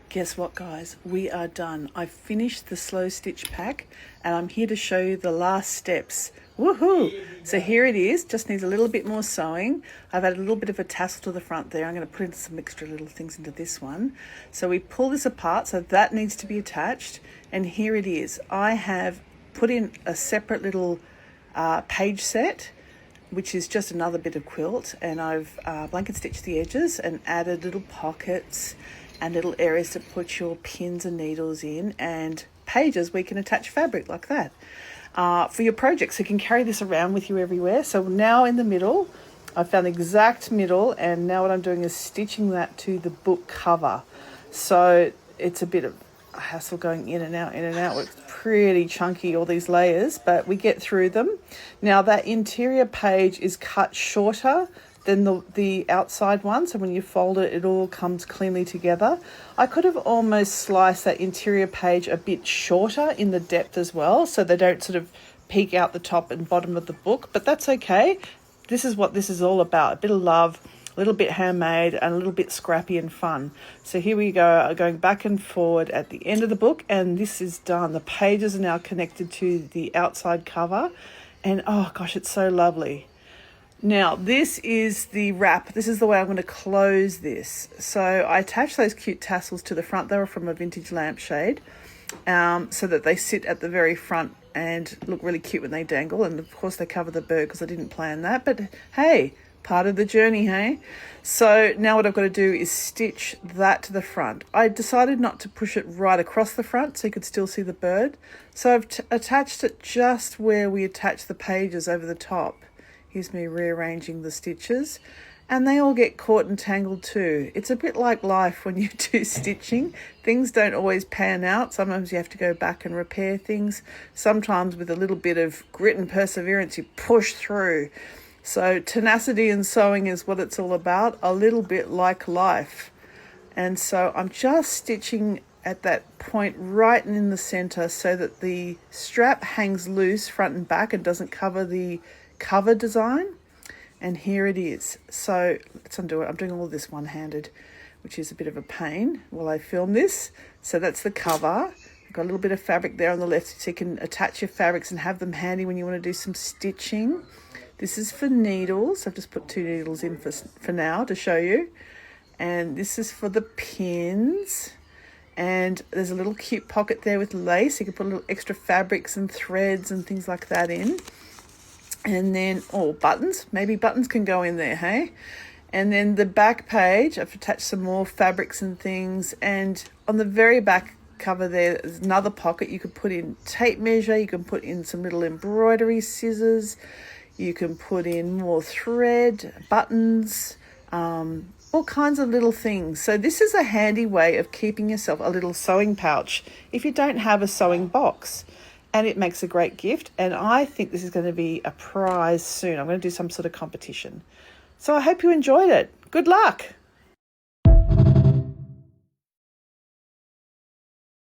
Guess what, guys? We are done. I finished the slow stitch pack and I'm here to show you the last steps. Woohoo! So here it is, just needs a little bit more sewing. I've added a little bit of a tassel to the front there. I'm going to put in some extra little things into this one. So we pull this apart, so that needs to be attached. And here it is. I have put in a separate little page set, which is just another bit of quilt, and I've blanket stitched the edges and added little pockets and little areas to put your pins and needles in, and pages where you can attach fabric like that for your project, so you can carry this around with you everywhere. So now in the middle, I found the exact middle, and now what I'm doing is stitching that to the book cover. So it's a bit of a hassle going in and out. It's pretty chunky, all these layers, but we get through them. Now that interior page is cut shorter than the outside one, so when you fold it, it all comes cleanly together. I could have almost sliced that interior page a bit shorter in the depth as well, so they don't sort of peek out the top and bottom of the book, but that's okay. This is what this is all about, a bit of love, a little bit handmade, and a little bit scrappy and fun. So here we go, going back and forward at the end of the book, and this is done. The pages are now connected to the outside cover, and oh gosh, it's so lovely. Now this is the wrap. This is the way I'm going to close this. So I attached those cute tassels to the front. They were from a vintage lampshade, so that they sit at the very front and look really cute when they dangle. And of course they cover the bird because I didn't plan that, but hey, part of the journey, hey? So now what I've got to do is stitch that to the front. I decided not to push it right across the front so you could still see the bird. So I've attached it just where we attach the pages over the top. Here's me rearranging the stitches, and they all get caught and tangled too. It's a bit like life when you do stitching. Things don't always pan out. Sometimes you have to go back and repair things. Sometimes with a little bit of grit and perseverance, you push through. So tenacity in sewing is what it's all about, a little bit like life. And so I'm just stitching at that point right in the center so that the strap hangs loose front and back and doesn't cover the cover design. And here it is. So let's undo it. I'm doing all of this one-handed, which is a bit of a pain while I film this. So that's the cover. I've got a little bit of fabric there on the left so you can attach your fabrics and have them handy when you want to do some stitching. This is for needles. I've just put 2 needles in for now to show you. And this is for the pins. And there's a little cute pocket there with lace. You can put a little extra fabrics and threads and things like that in. And then, buttons. Maybe buttons can go in there, hey? And then the back page, I've attached some more fabrics and things. And on the very back cover there's another pocket. You could put in tape measure. You can put in some little embroidery scissors. You can put in more thread, buttons, all kinds of little things. So this is a handy way of keeping yourself a little sewing pouch if you don't have a sewing box. And it makes a great gift. And I think this is going to be a prize soon. I'm going to do some sort of competition. So I hope you enjoyed it. Good luck.